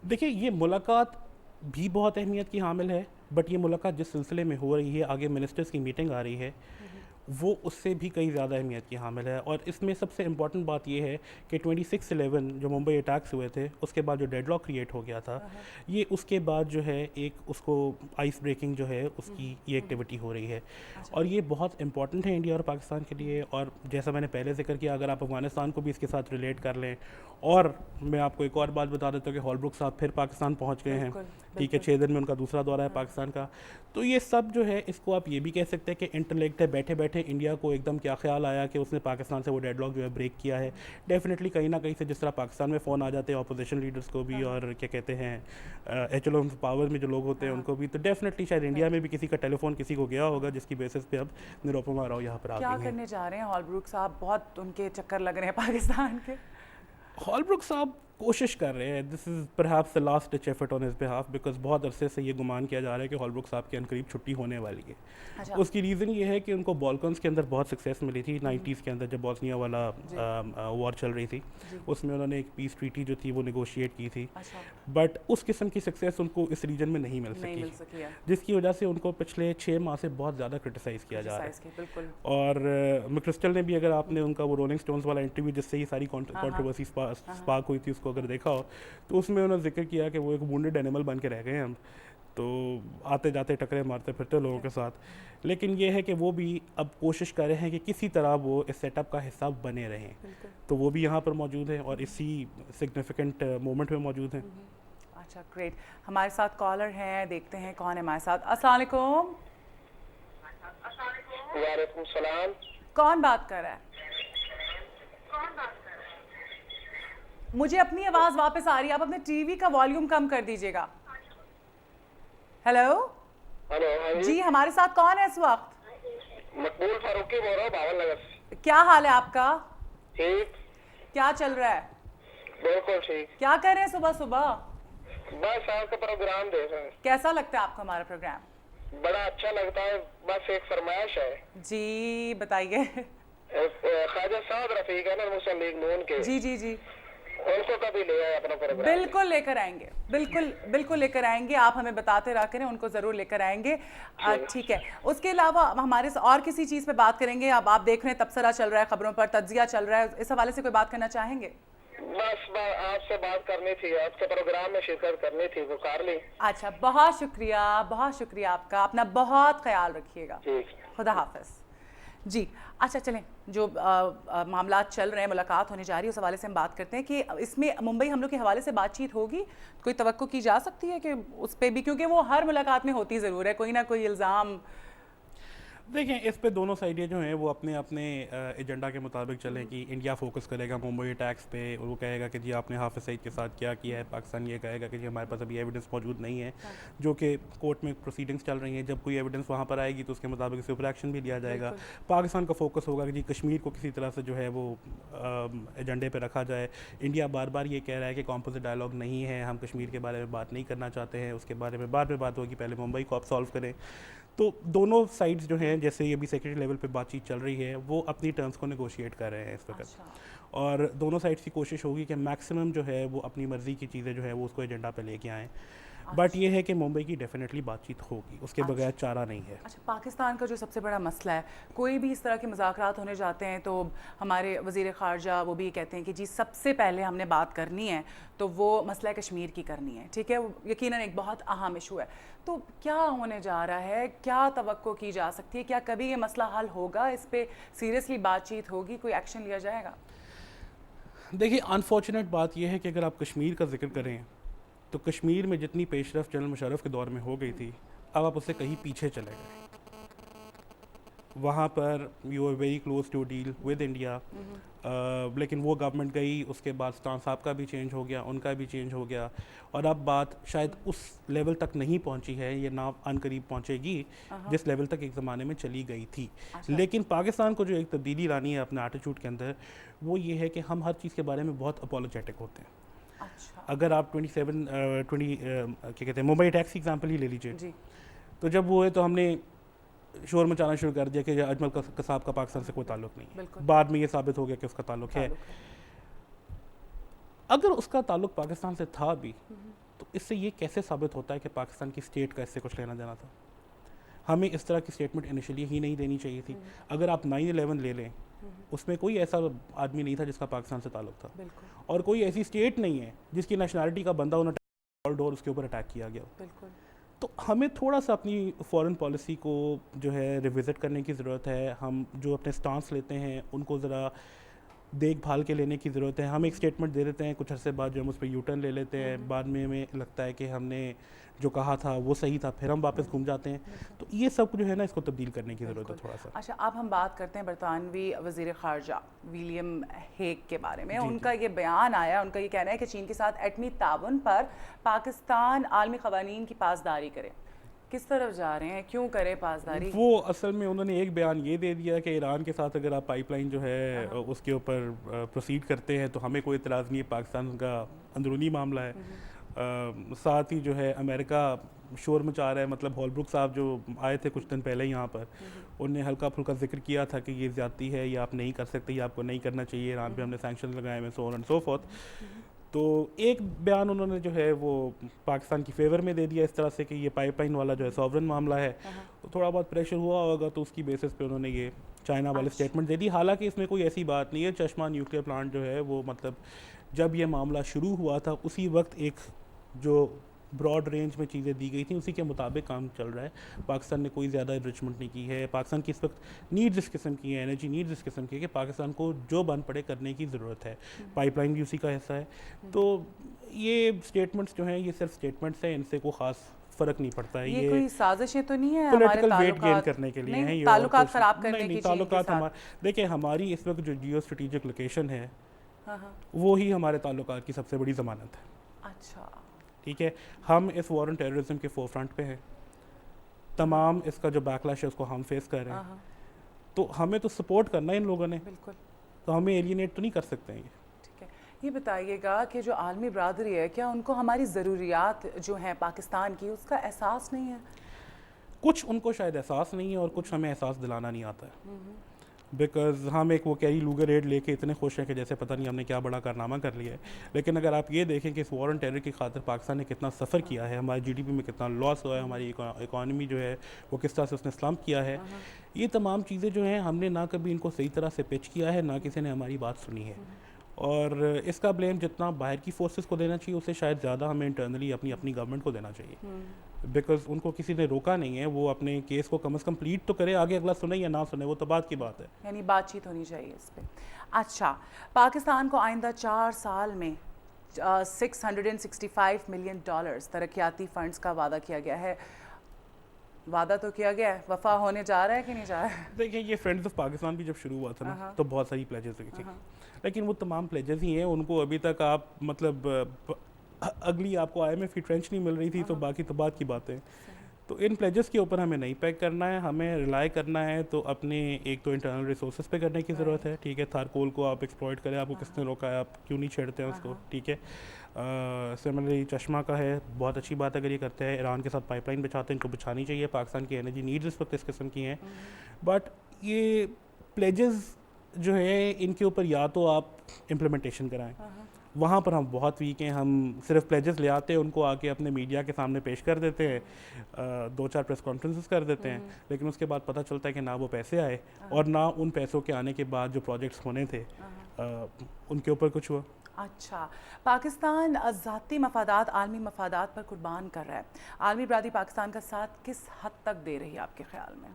دیکھیے یہ ملاقات بھی بہت اہمیت کی حامل ہے، بٹ یہ ملاقات جس سلسلے میں ہو رہی ہے، آگے منسٹرز کی میٹنگ آ رہی ہے، وہ اس سے بھی کئی زیادہ اہمیت کی حامل ہے. اور اس میں سب سے امپورٹنٹ بات یہ ہے کہ 26/11 جو ممبئی اٹیکس ہوئے تھے، اس کے بعد جو ڈیڈ لاک کریٹ ہو گیا تھا، یہ اس کے بعد جو ہے ایک اس کو آئس بریکنگ جو ہے اس کی یہ ایکٹیویٹی ہو رہی ہے. اور یہ بہت امپورٹنٹ ہے انڈیا اور پاکستان کے لیے. اور جیسا میں نے پہلے ذکر کیا، اگر آپ افغانستان کو بھی اس کے ساتھ ریلیٹ کر لیں، اور میں آپ کو ایک اور بات بتا دیتا ہوں کہ ہالبروک صاحب پھر پاکستان پہنچ گئے ہیں. ٹھیک ہے، 6 دن میں ان کا دوسرا دورہ ہے پاکستان کا. تو یہ سب جو ہے اس کو آپ یہ بھی کہہ سکتے ہیں کہ انٹرلیکٹ ہے. بیٹھے بیٹھے انڈیا کو ایک دم کیا خیال آیا کہ اس نے پاکستان سے وہ ڈیڈ لاک جو ہے بریک کیا ہے. ڈیفینیٹلی کہیں نہ کہیں سے جس طرح پاکستان میں فون آ جاتے ہیں اپوزیشن لیڈرس کو بھی، اور کیا کہتے ہیں ایچ آف پاور میں جو لوگ ہوتے ہیں ان کو بھی، تو ڈیفینیٹلی شاید انڈیا میں بھی کسی کا ٹیلی فون کسی کو گیا ہوگا، جس کی بیسس پہ اب نروپما راؤ یہاں پر آ گئی ہیں. کیا کرنے جا رہے ہیں ہالبروک صاحب؟ بہت ان کے چکر لگ رہے ہیں پاکستان کے. ہالبروک صاحب کوشش کر رہے ہیں، this is perhaps the last ditch effort on his behalf، because بہت عرصے سے یہ گمان کیا جا رہا ہے کہ ہالبروک صاحب کے عنقریب چھٹی ہونے والی ہے. اس کی ریزن یہ ہے کہ ان کو بالکنز کے اندر بہت سکسیس ملی تھی 90s کے اندر، جب بوسنیا والا وار چل رہی تھی. اس میں انہوں نے ایک پیس ٹریٹی جو تھی وہ نیگوشیٹ کی تھی، بٹ اس قسم کی سکسیس ان کو اس ریجن میں نہیں مل سکی، جس کی وجہ سے ان کو پچھلے 6 ماہ سے بہت زیادہ کرٹیسائز کیا جا رہا ہے. اور مکرسٹل نے بھی، اگر آپ نے ان کا وہ رولنگ سٹونز والا انٹرویو جس سے یہ ساری کنٹروورسی سپارک ہوئی تھی اس کو اگر دیکھا ہو، تو اس میں انہوں نے ذکر کیا کہ وہ ایک وونڈڈ اینیمل بن کے رہ گئے ہیں ہم، تو آتے جاتے ٹکرے مارتے پھرتے لوگوں کے ساتھ. لیکن یہ ہے کہ وہ بھی اب کوشش کر رہے ہیں کہ کسی طرح وہ اس سیٹ اپ کا حصہ بنے رہیں. تو وہ بھی یہاں پر موجود ہیں اور اسی سگنیفیکنٹ مومنٹ میں موجود ہیں. اچھا، گریٹ. ہمارے ساتھ کالر ہیں، دیکھتے ہیں کون ہے ہمارے ساتھ. السلام علیکم. وعلیکم السلام. کون بات کر رہا ہے؟ مجھے اپنی آواز واپس آ رہی ہے، آپ اپنے ٹی وی کا والیوم کم کر دیجیے گا. ہیلو. ہلو. جی، ہمارے ساتھ کون ہے اس وقت؟ مقبول فاروقی بول رہا ہوں، باول نگر سے. کیا حال ہے آپ کا؟ ٹھیک. کیا چل رہا ہے؟ بالکل ٹھیک. کیا کر رہے ہیں صبح صبح؟ بس آپ کا پروگرام دیکھ رہے ہیں. کیسا لگتا ہے آپ کو ہمارا پروگرام؟ بڑا اچھا لگتا ہے. بس ایک فرمائش ہے. جی بتائیے. خواجہ سعد رفیق ہے نا مسلم لیگ نون کے، جی جی جی، ان کو کبھی لے آئے اپنا پروگرام. بالکل لے کر آئیں گے، بالکل لے کر آئیں گے. آپ ہمیں بتاتے رہا کریں، ان کو ضرور لے کر آئیں گے. ٹھیک ہے. اس کے علاوہ ہمارے اور کسی چیز پہ بات کریں گے؟ اب آپ دیکھ رہے ہیں تبصرہ چل رہا ہے خبروں پر، تجزیہ چل رہا ہے، اس حوالے سے کوئی بات کرنا چاہیں گے؟ بس آپ سے بات کرنی تھی، آپ کے پروگرام میں شرکت کرنی تھی، وہ کر لی. اچھا، بہت شکریہ آپ کا. اپنا بہت خیال رکھیے گا. خدا حافظ. جی اچھا، چلیں جو معاملات چل رہے ہیں، ملاقات ہونے جا رہی ہے، اس حوالے سے ہم بات کرتے ہیں کہ اس میں ممبئی حملوں کے حوالے سے بات چیت ہوگی. کوئی توقع کی جا سکتی ہے کہ اس پہ بھی، کیونکہ وہ ہر ملاقات میں ہوتی ضرور ہے، کوئی نہ کوئی الزام. دیکھیں اس پہ دونوں سائڈیں جو ہیں وہ اپنے ایجنڈا کے مطابق چلیں کہ انڈیا فوکس کرے گا ممبئی اٹیکس پہ، اور وہ کہے گا کہ جی آپ نے حافظ سعید کے ساتھ کیا ہے. پاکستان یہ کہے گا کہ جی ہمارے پاس ابھی ایویڈنس موجود نہیں ہے، جو کہ کورٹ میں پروسیڈنگس چل رہی ہیں. جب کوئی ایویڈنس وہاں پر آئے گی تو اس کے مطابق اس کے اوپر ایکشن بھی لیا جائے گا. پاکستان کا فوکس ہوگا کہ جی کشمیر کو کسی طرح سے جو ہے وہ ایجنڈے پہ رکھا جائے. انڈیا بار بار یہ کہہ رہا ہے کہ کمپوزٹ ڈائلاگ نہیں ہے، ہم کشمیر کے بارے میں بات نہیں کرنا چاہتے ہیں، اس کے بارے میں بعد میں بات ہوگی، پہلے ممبئی کو آپ سالو کریں. تو دونوں سائڈز جو ہیں، جیسے یہ بھی سیکرٹری لیول پہ بات چیت چل رہی ہے، وہ اپنی ٹرمز کو نیگوشیٹ کر رہے ہیں اس وقت. اور دونوں سائڈز کی کوشش ہوگی کہ میکسیمم جو ہے وہ اپنی مرضی کی چیزیں جو ہے وہ اس کو ایجنڈا پہ لے کے آئیں. بٹ یہ ہے کہ ممبئی کی ڈیفینیٹلی بات چیت ہوگی، اس کے بغیر چارہ نہیں ہے. اچھا، پاکستان کا جو سب سے بڑا مسئلہ ہے، کوئی بھی اس طرح کے مذاکرات ہونے جاتے ہیں تو ہمارے وزیر خارجہ وہ بھی کہتے ہیں کہ جی سب سے پہلے ہم نے بات کرنی ہے تو وہ مسئلہ کشمیر کی کرنی ہے. ٹھیک ہے، یقیناً ایک بہت اہم ایشو ہے. تو کیا ہونے جا رہا ہے؟ کیا توقع کی جا سکتی ہے؟ کیا کبھی یہ مسئلہ حل ہوگا؟ اس پہ سیریسلی بات چیت ہوگی؟ کوئی ایکشن لیا جائے گا؟ دیکھیے انفارچونیٹ بات یہ ہے کہ اگر آپ کشمیر کا ذکر کریں تو کشمیر میں جتنی پیش رفت جنرل مشرف کے دور میں ہو گئی تھی، اب آپ اس سے کہیں پیچھے چلے گئے. وہاں پر you are very close to deal with India, لیکن وہ گورنمنٹ گئی، اس کے بعد سٹان صاحب کا بھی چینج ہو گیا، ان کا بھی چینج ہو گیا، اور اب بات شاید اس لیول تک نہیں پہنچی ہے، یہ نہ ان قریب پہنچے گی جس لیول تک ایک زمانے میں چلی گئی تھی. لیکن پاکستان کو جو ایک تبدیلی لانی ہے اپنے ایٹیٹیوڈ کے اندر، وہ یہ ہے کہ ہم ہر چیز کے بارے میں بہت اپولوجیٹک ہوتے ہیں. اگر آپ 27 کیا کہتے ہیں ممبئی اٹیکس کی ایگزامپل ہی لے لیجیے، تو جب وہ ہوئے تو ہم نے شور مچانا شروع کر دیا کہ اجمل قصاب کا پاکستان سے کوئی تعلق نہیں ہے. بعد میں یہ ثابت ہو گیا کہ اس کا تعلق ہے. اگر اس کا تعلق پاکستان سے تھا بھی اس سے یہ کیسے ثابت ہوتا ہے کہ پاکستان کی اسٹیٹ کا اس سے کچھ لینا دینا تھا؟ ہمیں اس طرح کی اسٹیٹمنٹ انیشلی ہی نہیں دینی چاہیے تھی. اگر آپ 9/11 لے لیں, اس میں کوئی ایسا آدمی نہیں تھا جس کا پاکستان سے تعلق تھا, بالکل اور کوئی ایسی اسٹیٹ نہیں ہے جس کی نیشنلٹی کا بندہ انہیں ڈور اس کے اوپر اٹیک کیا گیا. بالکل. تو ہمیں تھوڑا سا اپنی فارن پالیسی کو جو ہے ریوزٹ کرنے کی ضرورت ہے. ہم جو اپنے سٹانس لیتے ہیں ان کو ذرا دیکھ بھال کے لینے کی ضرورت ہے. ہم ایک اسٹیٹمنٹ دے دیتے ہیں, کچھ عرصے بعد جو ہم اس پہ یو ٹرن لے لیتے ہیں, بعد میں ہمیں لگتا ہے کہ ہم نے جو کہا تھا وہ صحیح تھا, پھر ہم واپس گھوم جاتے ہیں. تو یہ سب جو ہے نا اس کو تبدیل کرنے کی ضرورت ہے تھوڑا سا. اچھا, اب ہم بات کرتے ہیں برطانوی وزیر خارجہ ولیم ہیگ کے بارے میں. ان کا یہ بیان آیا, ان کا یہ کہنا ہے کہ چین کے ساتھ ایٹمی تعاون پر پاکستان عالمی قوانین کی پاسداری کرے. کس طرف جا رہے ہیں, کیوں کرے پاسداری؟ وہ اصل میں انہوں نے ایک بیان یہ دے دیا کہ ایران کے ساتھ اگر آپ پائپ لائن جو ہے اس کے اوپر پروسیڈ کرتے ہیں تو ہمیں کوئی اعتراض نہیں ہے, پاکستان کا اندرونی معاملہ ہے. ساتھ ہی جو ہے امریکہ شور مچا رہا ہے. مطلب ہال بروک صاحب جو آئے تھے کچھ دن پہلے یہاں پر, انہوں نے ہلکا پھلکا ذکر کیا تھا کہ یہ زیادتی ہے, یہ آپ نہیں کر سکتے, یہ آپ کو نہیں کرنا چاہیے, ایران پہ ہم نے سینکشن لگائے ہوئے, سو آن اینڈ سو فورتھ. تو ایک بیان انہوں نے جو ہے وہ پاکستان کی فیور میں دے دیا اس طرح سے کہ یہ پائپ لائن والا جو ہے سوورن معاملہ ہے, تو تھوڑا بہت پریشر ہوا ہوگا تو اس کی بیسس پہ انہوں نے یہ چائنا والے اسٹیٹمنٹ دے دی. حالانکہ اس میں کوئی ایسی بات نہیں ہے. چشمہ نیوکلیئر پلانٹ جو ہے وہ مطلب جب یہ معاملہ شروع ہوا تھا اسی وقت ایک جو براڈ رینج میں چیزیں دی گئی تھیں اسی کے مطابق کام چل رہا ہے. پاکستان نے کوئی زیادہ انرچمنٹ نہیں کی ہے. پاکستان کی اس وقت نیڈز اس قسم کی ہے, انرجی نیڈز اس قسم کی ہے کہ پاکستان کو جو بن پڑے کرنے کی ضرورت ہے. پائپ لائن بھی اسی کا حصہ ہے. تو یہ اسٹیٹمنٹس جو ہیں یہ صرف اسٹیٹمنٹس ہیں, ان سے کوئی خاص فرق نہیں پڑتا ہے. یہ کوئی سازشیں تو نہیں ہیں پولیٹیکل ویٹ گین کرنے کے لیے ہیں, تعلقات خراب کرنے کی. تعلقات دیکھیں ہماری اس وقت جو جیو اسٹریٹجک لوکیشن ہے وہی ہمارے تعلقات کی سب سے بڑی ضمانت ہے. اچھا ٹھیک ہے, ہم اس وار آن ٹیررزم کے فور فرنٹ پہ ہیں. تمام اس کا جو بیک لیش ہے اس کو ہم فیس کر رہے ہیں. تو ہمیں تو سپورٹ کرنا ہے ان لوگوں نے, بالکل. تو ہمیں ایلینیٹ تو نہیں کر سکتے ہیں. یہ بتائیے گا کہ جو عالمی برادری ہے کیا ان کو ہماری ضروریات جو ہیں پاکستان کی اس کا احساس نہیں ہے؟ کچھ ان کو شاید احساس نہیں ہے اور کچھ ہمیں احساس دلانا نہیں آتا ہے. بیکاز ہم ایک وہ کیری لوگر ایڈ لے کے اتنے خوش ہیں کہ جیسے پتہ نہیں ہم نے کیا بڑا کارنامہ کر لیا ہے. لیکن اگر آپ یہ دیکھیں کہ اس وار آن ٹیرر کی خاطر پاکستان نے کتنا سفر کیا ہے, ہماری GDP میں کتنا لاس ہوا ہے, ہماری اکانومی جو ہے وہ کس طرح سے اس نے سلمپ کیا ہے, یہ تمام چیزیں جو ہیں ہم نے نہ کبھی ان کو صحیح طرح سے پچ کیا ہے, نہ کسی نے ہماری بات سنی ہے. اور اس کا بلیم جتنا باہر کی فورسز کو دینا چاہیے اسے شاید زیادہ ہمیں انٹرنلی اپنی گورنمنٹ کو دینا چاہیے. بیکاز ان کو کسی نے روکا نہیں ہے, وہ اپنے کیس کو کم از کمپلیٹ تو کرے, آگے اگلا سنے یا نہ سنے وہ تو بات کی بات ہے. یعنی بات چیت ہونی چاہیے اس پہ. اچھا, پاکستان کو آئندہ 4 سال میں $665 ملین ترقیاتی فنڈز کا وعدہ کیا گیا ہے. وعدہ تو کیا گیا ہے, وفا ہونے جا رہا ہے کہ نہیں جا رہا ہے؟ دیکھیں یہ فرینڈز آف پاکستان بھی جب شروع ہوا تھا نا تو بہت ساری پلیجز ہوئی تھی, لیکن وہ تمام پلیجز ہی ہیں. ان کو ابھی تک آپ مطلب اگلی آپ کو IMF کی ٹرینچ نہیں مل رہی تھی, تو باقی تو بات کی بات ہے. تو ان پلیجز کے اوپر ہمیں نہیں پیک کرنا ہے, ہمیں ریلائی کرنا ہے تو اپنے ایک تو انٹرنل ریسورسز پہ کرنے کی ضرورت ہے. ٹھیک ہے, تھارکول کو آپ ایکسپلائٹ کریں, آپ کو کس نے روکا ہے, آپ کیوں نہیں چھیڑتے ہیں اس کو. ٹھیک ہے, سملرلی چشمہ کا ہے, بہت اچھی بات اگر یہ کرتے ہیں. ایران کے ساتھ پائپ لائن بچھاتے ہیں, ان کو بچھانی چاہیے. پاکستان کی انرجی نیڈز اس وقت اس قسم کی ہیں. بٹ یہ پلیجز جو ہے ان کے اوپر یا تو آپ امپلیمنٹیشن کرائیں, وہاں پر ہم بہت ویک ہیں. ہم صرف پلیجز لے آتے ہیں, ان کو آ کے اپنے میڈیا کے سامنے پیش کر دیتے ہیں, 2-4 پریس کانفرنسز کر دیتے ہیں, لیکن اس کے بعد پتہ چلتا ہے کہ نہ وہ پیسے آئے اور نہ ان پیسوں کے آنے کے بعد جو پروجیکٹس ہونے تھے ان کے اوپر کچھ ہوا. اچھا, پاکستان ذاتی مفادات عالمی مفادات پر قربان کر رہا ہے. عالمی برادری پاکستان کا ساتھ کس حد تک دے رہی ہے آپ کے خیال میں؟